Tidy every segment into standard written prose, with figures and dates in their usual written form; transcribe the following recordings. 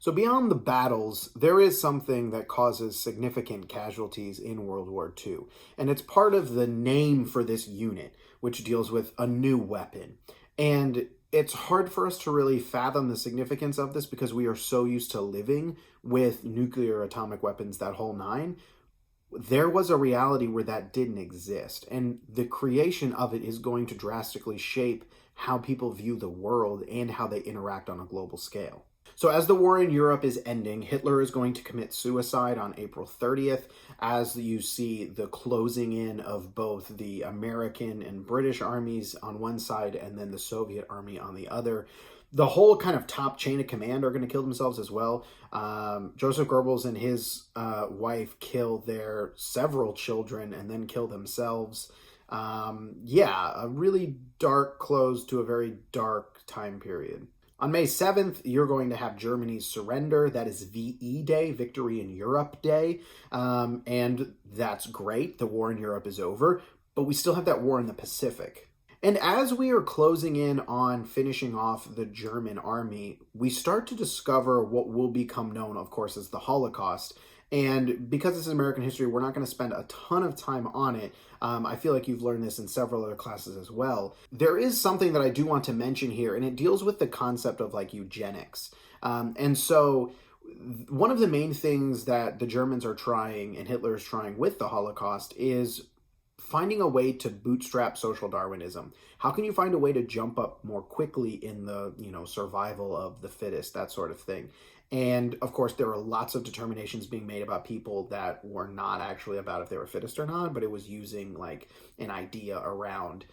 So beyond the battles, there is something that causes significant casualties in World War II, and it's part of the name for this unit, which deals with a new weapon. And it's hard for us to really fathom the significance of this because we are so used to living with nuclear atomic weapons, that whole nine. There was a reality where that didn't exist, and the creation of it is going to drastically shape how people view the world and how they interact on a global scale. So, as the war in Europe is ending, Hitler is going to commit suicide on April 30th, as you see the closing in of both the American and British armies on one side and then the Soviet army on the other. The whole kind of top chain of command are going to kill themselves as well. Joseph Goebbels and his wife kill their several children and then kill themselves. Yeah, a really dark close to a very dark time period. On May 7th, you're going to have Germany's surrender. That is VE Day, Victory in Europe Day. And that's great. The war in Europe is over, but we still have that war in the Pacific. And as we are closing in on finishing off the German army, we start to discover what will become known, of course, as the Holocaust. And because this is American history, we're not going to spend a ton of time on it. I feel like you've learned this in several other classes as well. There is something that I do want to mention here, and it deals with the concept of like eugenics. And so one of the main things that the Germans are trying and Hitler is trying with the Holocaust is finding a way to bootstrap social Darwinism. How can you find a way to jump up more quickly in the, survival of the fittest, that sort of thing? And of course, there are lots of determinations being made about people that were not actually about if they were fittest or not, but it was using like an idea around,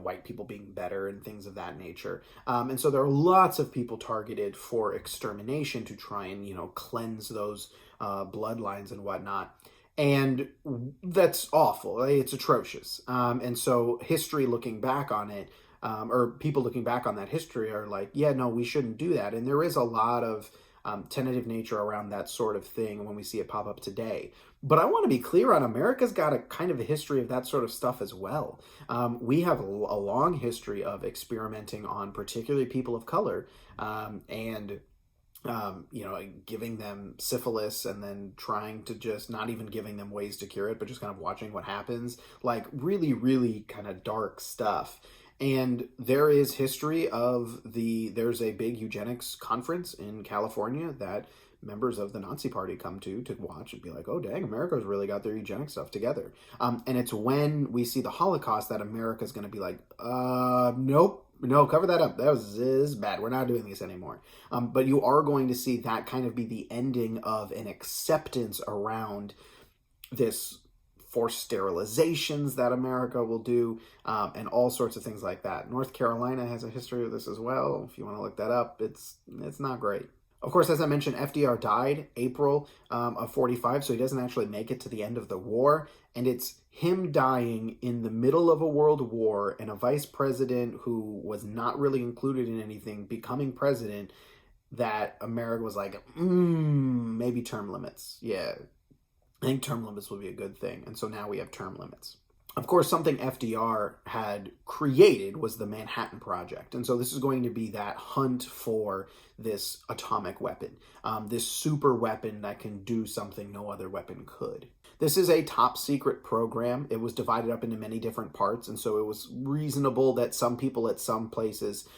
white people being better and things of that nature. And so there are lots of people targeted for extermination to try and, cleanse those bloodlines and whatnot. And that's awful. It's atrocious. And so history looking back on it, or people looking back on that history are like, yeah, no, we shouldn't do that. And there is a lot of tentative nature around that sort of thing when we see it pop up today. But I want to be clear on America's got a kind of a history of that sort of stuff as well. We have a long history of experimenting on particularly people of color and giving them syphilis and then trying to just not even giving them ways to cure it, but just kind of watching what happens, like really, really kind of dark stuff. And there is history of there's a big eugenics conference in California that members of the Nazi Party come to watch and be like, oh, dang, America's really got their eugenics stuff together. And it's when we see the Holocaust that America's going to be like, nope. No, cover that up. This is bad. We're not doing this anymore. But you are going to see that kind of be the ending of an acceptance around this forced sterilizations that America will do, and all sorts of things like that. North Carolina has a history of this as well. If you want to look that up, it's not great. Of course, as I mentioned, FDR died April of 45, so he doesn't actually make it to the end of the war. And it's him dying in the middle of a world war and a vice president who was not really included in anything becoming president that America was like, maybe term limits. Yeah, I think term limits would be a good thing. And so now we have term limits. Of course, something FDR had created was the Manhattan Project. And so this is going to be that hunt for this atomic weapon, this super weapon that can do something no other weapon could. This is a top secret program. It was divided up into many different parts. And so it was reasonable that some people at some places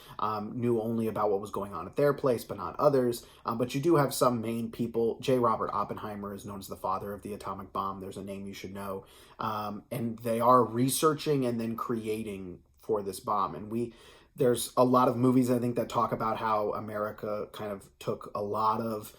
knew only about what was going on at their place, but not others. But you do have some main people. J. Robert Oppenheimer is known as the father of the atomic bomb. There's a name you should know. And they are researching and then creating for this bomb. And there's a lot of movies, I think, that talk about how America kind of took a lot of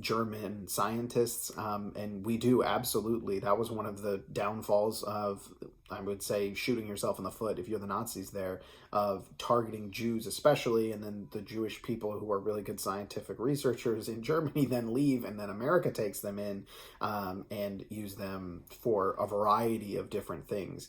German scientists, and we do, absolutely. That was one of the downfalls of, I would say, shooting yourself in the foot if you're the Nazis there, of targeting Jews especially, and then the Jewish people who are really good scientific researchers in Germany then leave, and then America takes them in and use them for a variety of different things,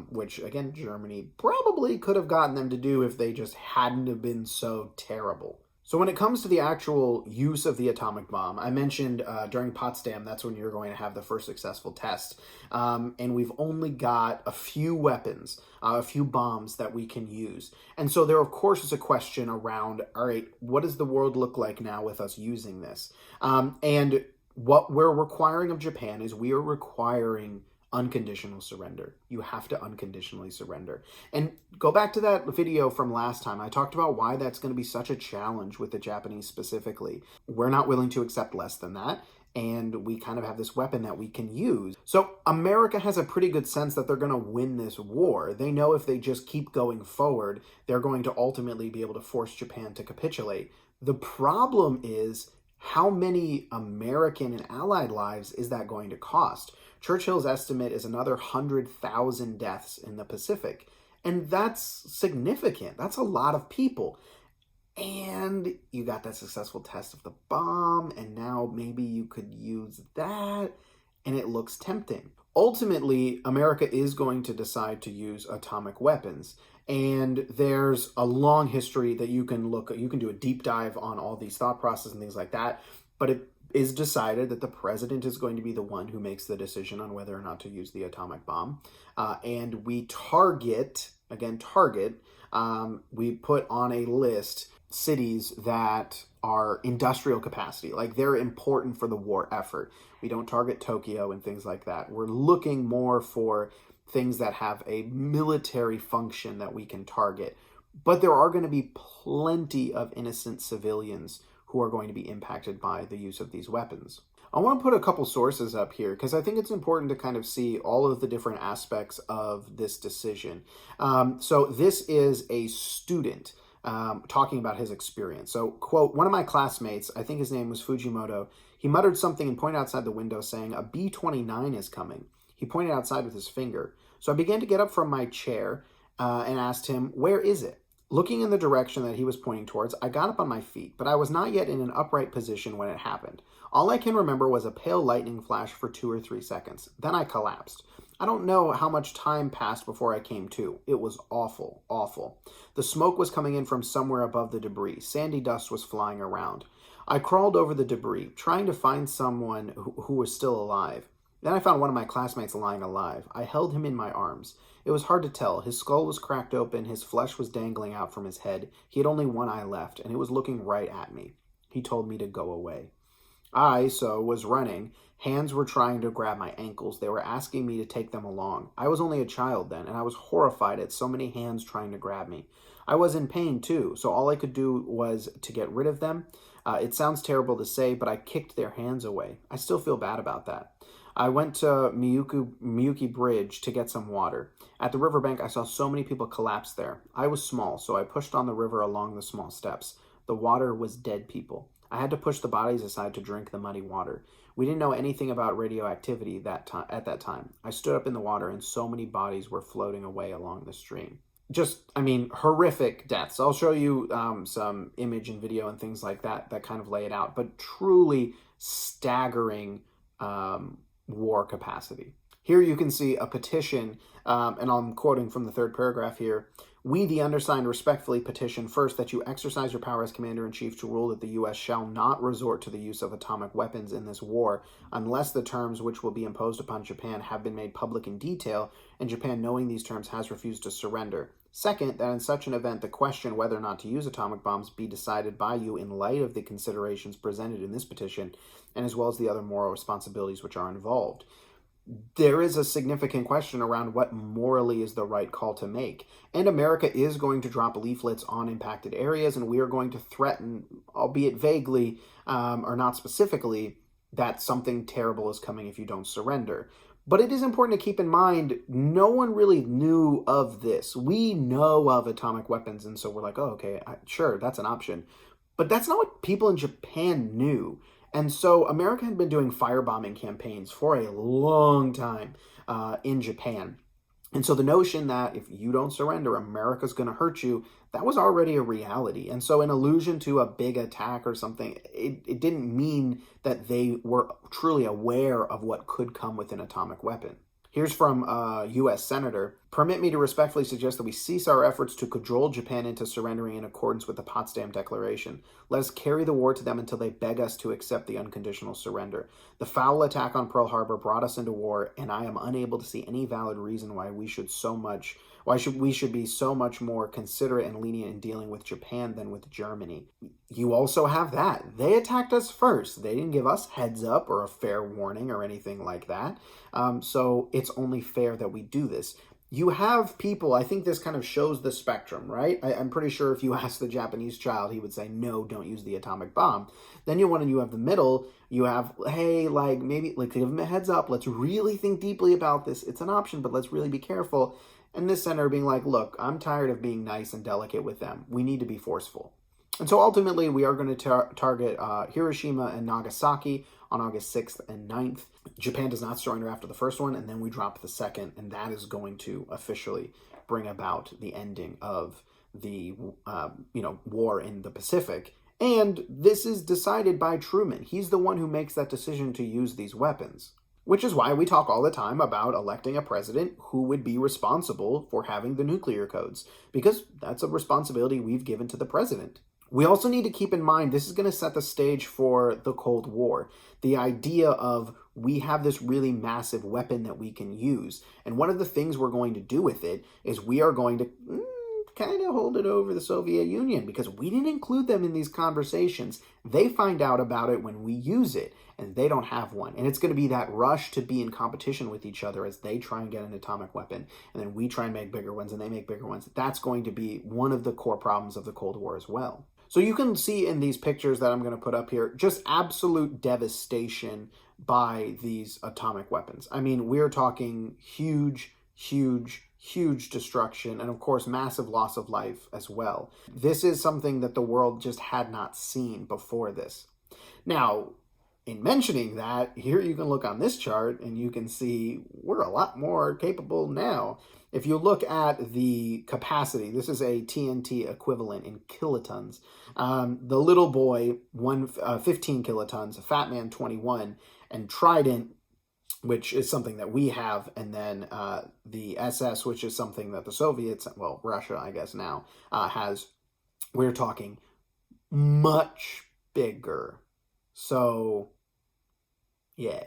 which, again, Germany probably could have gotten them to do if they just hadn't have been so terrible. So when it comes to the actual use of the atomic bomb, I mentioned during Potsdam, that's when you're going to have the first successful test. And we've only got a few weapons, a few bombs that we can use. And so there, of course, is a question around, all right, what does the world look like now with us using this? And what we're requiring of Japan is we are requiring unconditional surrender. You have to unconditionally surrender. And go back to that video from last time. I talked about why that's going to be such a challenge with the Japanese specifically. We're not willing to accept less than that. And we kind of have this weapon that we can use. So America has a pretty good sense that they're going to win this war. They know if they just keep going forward, they're going to ultimately be able to force Japan to capitulate. The problem is, how many American and Allied lives is that going to cost? Churchill's estimate is another 100,000 deaths in the Pacific. And that's significant. That's a lot of people. And you got that successful test of the bomb, and now maybe you could use that, and it looks tempting. Ultimately, America is going to decide to use atomic weapons. And there's a long history that you can look at. You can do a deep dive on all these thought processes and things like that. But it is decided that the president is going to be the one who makes the decision on whether or not to use the atomic bomb. And we target, we put on a list cities that are industrial capacity, like they're important for the war effort. We don't target Tokyo and things like that. We're looking more for things that have a military function that we can target. But there are going to be plenty of innocent civilians who are going to be impacted by the use of these weapons. I want to put a couple sources up here because I think it's important to kind of see all of the different aspects of this decision. So this is a student talking about his experience. So, quote, one of my classmates, I think his name was Fujimoto, he muttered something and pointed outside the window saying, a B-29 is coming. He pointed outside with his finger. So I began to get up from my chair and asked him, where is it? Looking in the direction that he was pointing towards, I got up on my feet, but I was not yet in an upright position when it happened. All I can remember was a pale lightning flash for 2 or 3 seconds. Then I collapsed. I don't know how much time passed before I came to. It was awful, awful. The smoke was coming in from somewhere above the debris. Sandy dust was flying around. I crawled over the debris, trying to find someone who was still alive. Then I found one of my classmates lying alive. I held him in my arms. It was hard to tell. His skull was cracked open. His flesh was dangling out from his head. He had only one eye left, and it was looking right at me. He told me to go away. I was running. Hands were trying to grab my ankles. They were asking me to take them along. I was only a child then, and I was horrified at so many hands trying to grab me. I was in pain too, so all I could do was to get rid of them. It sounds terrible to say, but I kicked their hands away. I still feel bad about that. I went to Miyuki Bridge to get some water. At the riverbank, I saw so many people collapse there. I was small, so I pushed on the river along the small steps. The water was dead people. I had to push the bodies aside to drink the muddy water. We didn't know anything about radioactivity at that time. I stood up in the water, and so many bodies were floating away along the stream. Horrific deaths. I'll show you some image and video and things like that kind of lay it out, but truly staggering war capacity. Here you can see a petition, and I'm quoting from the third paragraph here. We, the undersigned, respectfully petition first that you exercise your power as Commander-in-Chief to rule that the U.S. shall not resort to the use of atomic weapons in this war unless the terms which will be imposed upon Japan have been made public in detail, and Japan, knowing these terms, has refused to surrender. Second, that in such an event, the question whether or not to use atomic bombs be decided by you in light of the considerations presented in this petition, and as well as the other moral responsibilities which are involved. There is a significant question around what morally is the right call to make. And America is going to drop leaflets on impacted areas, and we are going to threaten, albeit vaguely or not specifically, that something terrible is coming if you don't surrender. But it is important to keep in mind, no one really knew of this. We know of atomic weapons, and so we're like, oh, okay, sure, that's an option. But that's not what people in Japan knew. And so America had been doing firebombing campaigns for a long time in Japan. And so the notion that if you don't surrender, America's going to hurt you, that was already a reality. And so in allusion to a big attack or something, it didn't mean that they were truly aware of what could come with an atomic weapon. Here's from a U.S. Senator. Permit me to respectfully suggest that we cease our efforts to cajole Japan into surrendering in accordance with the Potsdam Declaration. Let us carry the war to them until they beg us to accept the unconditional surrender. The foul attack on Pearl Harbor brought us into war, and I am unable to see any valid reason why we should be so much more considerate and lenient in dealing with Japan than with Germany. You also have that. They attacked us first. They didn't give us heads up or a fair warning or anything like that. So it's only fair that we do this. You have people, I think this kind of shows the spectrum, right? I'm pretty sure if you ask the Japanese child, he would say, no, don't use the atomic bomb. Then you have the middle, you have, hey, maybe give them a heads up. Let's really think deeply about this. It's an option, but let's really be careful. And this center being like, look, I'm tired of being nice and delicate with them. We need to be forceful. And so ultimately, we are going to target Hiroshima and Nagasaki on August 6th and 9th. Japan does not surrender after the first one, and then we drop the second, and that is going to officially bring about the ending of the war in the Pacific. And this is decided by Truman. He's the one who makes that decision to use these weapons. Which is why we talk all the time about electing a president who would be responsible for having the nuclear codes, because that's a responsibility we've given to the president. We also need to keep in mind this is going to set the stage for the Cold War. The idea of we have this really massive weapon that we can use. And one of the things we're going to do with it is we are going to kind of hold it over the Soviet Union because we didn't include them in these conversations. They find out about it when we use it, and they don't have one. And it's going to be that rush to be in competition with each other as they try and get an atomic weapon, and then we try and make bigger ones, and they make bigger ones. That's going to be one of the core problems of the Cold War as well. So you can see in these pictures that I'm going to put up here, just absolute devastation by these atomic weapons. I mean, we're talking huge destruction, and of course, massive loss of life as well. This is something that the world just had not seen before this. Now, in mentioning that, here you can look on this chart and you can see we're a lot more capable now. If you look at the capacity, this is a TNT equivalent in kilotons. The little boy, 15 kilotons, Fat Man 21, and Trident, which is something that we have, and then the SS, which is something that the Soviets, well, Russia, I guess now, has. We're talking much bigger. So, yeah.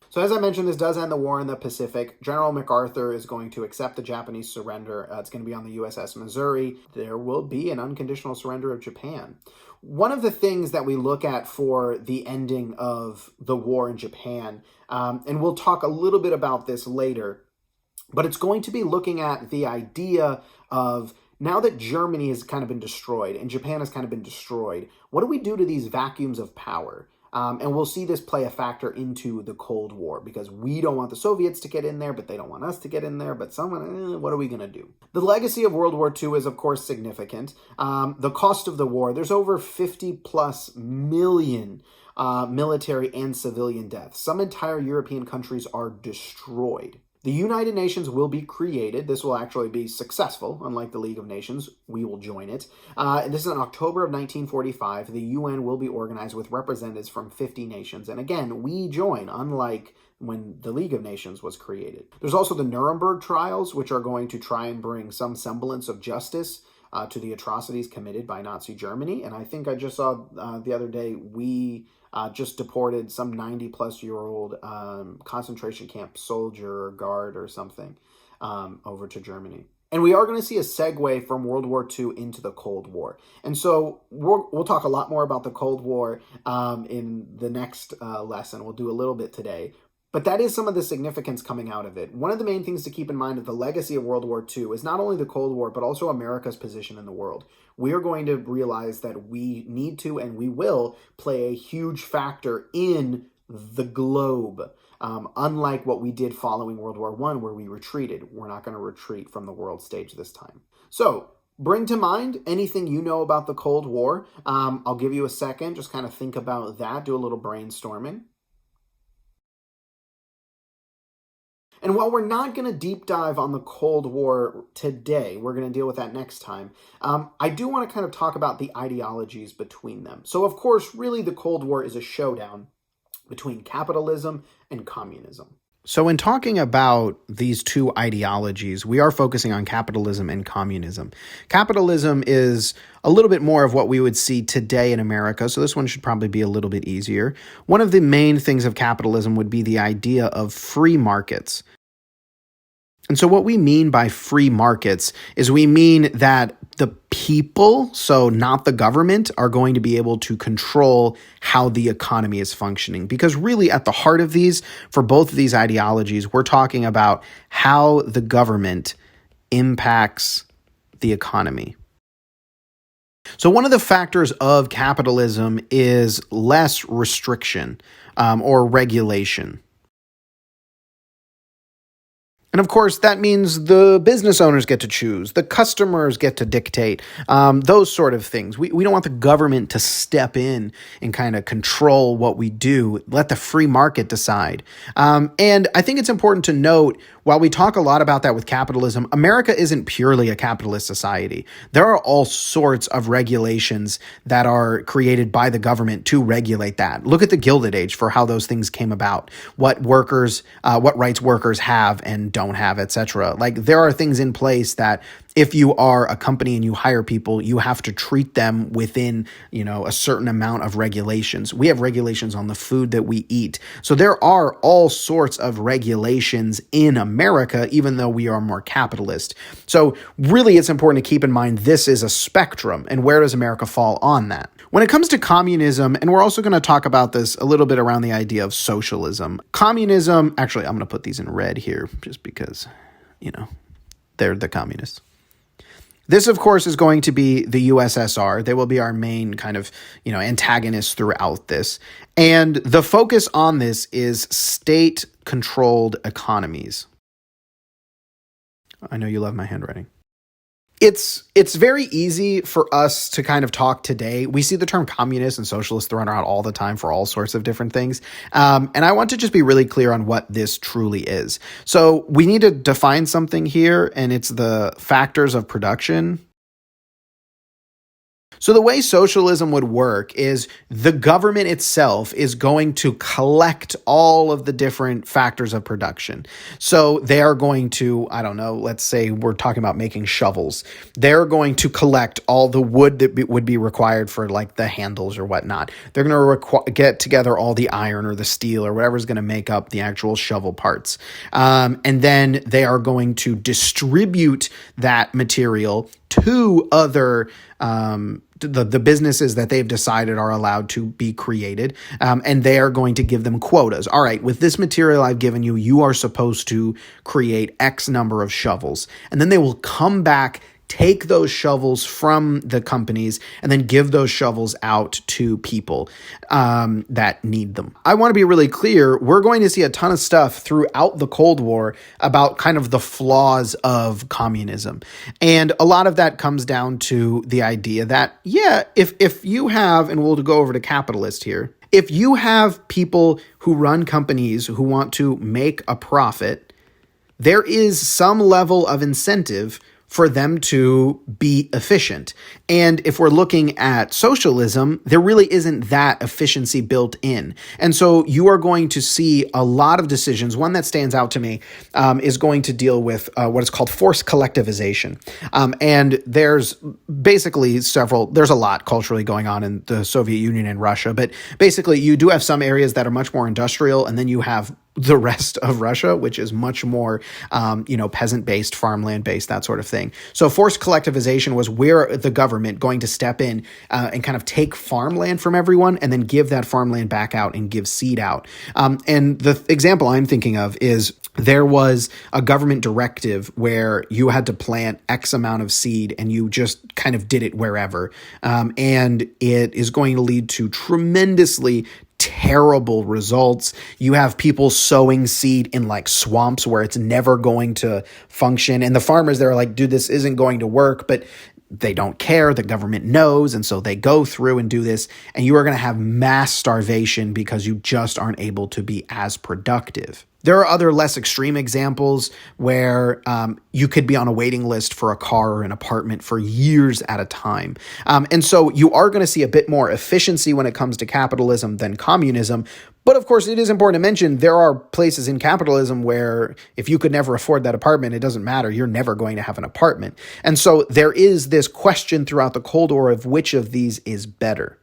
So as I mentioned, this does end the war in the Pacific. General MacArthur is going to accept the Japanese surrender. It's going to be on the USS Missouri. There will be an unconditional surrender of Japan. One of the things that we look at for the ending of the war in Japan, and we'll talk a little bit about this later, but it's going to be looking at the idea of now that Germany has kind of been destroyed and Japan has kind of been destroyed, what do we do to these vacuums of power? And we'll see this play a factor into the Cold War because we don't want the Soviets to get in there, but they don't want us to get in there. But what are we going to do? The legacy of World War II is, of course, significant. The cost of the war, there's over 50 plus million military and civilian deaths. Some entire European countries are destroyed. The United Nations will be created. This will actually be successful. Unlike the League of Nations, we will join it. This is in October of 1945. The UN will be organized with representatives from 50 nations. And again, we join, unlike when the League of Nations was created. There's also the Nuremberg trials, which are going to try and bring some semblance of justice to the atrocities committed by Nazi Germany. And I think I just saw the other day, we just deported some 90-plus-year-old concentration camp soldier or guard or something over to Germany. And we are going to see a segue from World War II into the Cold War. And so we'll talk a lot more about the Cold War in the next lesson. We'll do a little bit today. But that is some of the significance coming out of it. One of the main things to keep in mind of the legacy of World War II is not only the Cold War, but also America's position in the world. We are going to realize that we need to and we will play a huge factor in the globe. Unlike what we did following World War I, where we retreated. We're not going to retreat from the world stage this time. So, bring to mind anything you know about the Cold War. I'll give you a second. Just kind of think about that. Do a little brainstorming. And while we're not going to deep dive on the Cold War today, we're going to deal with that next time, I do want to kind of talk about the ideologies between them. So, of course, really the Cold War is a showdown between capitalism and communism. So, in talking about these two ideologies, we are focusing on capitalism and communism. Capitalism is a little bit more of what we would see today in America, so this one should probably be a little bit easier. One of the main things of capitalism would be the idea of free markets. And so, what we mean by free markets is we mean that the people, so not the government, are going to be able to control how the economy is functioning. Because, really, at the heart of these, for both of these ideologies, we're talking about how the government impacts the economy. So, one of the factors of capitalism is less restriction or regulation. And of course, that means the business owners get to choose, the customers get to dictate, those sort of things. We don't want the government to step in and kind of control what we do. Let the free market decide. And I think it's important to note, while we talk a lot about that with capitalism, America isn't purely a capitalist society. There are all sorts of regulations that are created by the government to regulate that. Look at the Gilded Age for how those things came about, what rights workers have and don't have, etc. Like, there are things in place that if you are a company and you hire people, you have to treat them within, a certain amount of regulations. We have regulations on the food that we eat. So there are all sorts of regulations in America, even though we are more capitalist. So really, it's important to keep in mind this is a spectrum, and where does America fall on that? When it comes to communism, and we're also going to talk about this a little bit around the idea of socialism. Communism, actually, I'm going to put these in red here just because, they're the communists. This, of course, is going to be the USSR. They will be our main kind of, antagonists throughout this. And the focus on this is state-controlled economies. I know you love my handwriting. It's very easy for us to kind of talk today. We see the term communist and socialist thrown around all the time for all sorts of different things. And I want to just be really clear on what this truly is. So we need to define something here, and it's the factors of production. So the way socialism would work is the government itself is going to collect all of the different factors of production. So they are going to, let's say we're talking about making shovels. They're going to collect all the wood that would be required for like the handles or whatnot. They're going to get together all the iron or the steel or whatever's going to make up the actual shovel parts. And then they are going to distribute that material to other the businesses that they've decided are allowed to be created, and they are going to give them quotas. All right, with this material I've given you, you are supposed to create X number of shovels. And then they will come back, take those shovels from the companies, and then give those shovels out to people that need them. I want to be really clear. We're going to see a ton of stuff throughout the Cold War about kind of the flaws of communism. And a lot of that comes down to the idea that, if you have, and we'll go over to capitalist here, if you have people who run companies who want to make a profit, there is some level of incentive for them to be efficient. And if we're looking at socialism, there really isn't that efficiency built in. And so you are going to see a lot of decisions. One that stands out to me is going to deal with what is called forced collectivization. And there's basically there's a lot culturally going on in the Soviet Union and Russia, but basically you do have some areas that are much more industrial, and then you have the rest of Russia, which is much more, peasant-based, farmland-based, that sort of thing. So forced collectivization was where the government going to step in and kind of take farmland from everyone and then give that farmland back out and give seed out. And the example I'm thinking of is there was a government directive where you had to plant X amount of seed and you just kind of did it wherever. And it is going to lead to tremendously terrible results. You have people sowing seed in like swamps where it's never going to function. And the farmers, they're like, dude, this isn't going to work, but they don't care. The government knows. And so they go through and do this. And you are going to have mass starvation because you just aren't able to be as productive. There are other less extreme examples where you could be on a waiting list for a car or an apartment for years at a time. And so you are going to see a bit more efficiency when it comes to capitalism than communism. But of course, it is important to mention there are places in capitalism where if you could never afford that apartment, it doesn't matter. You're never going to have an apartment. And so there is this question throughout the Cold War of which of these is better.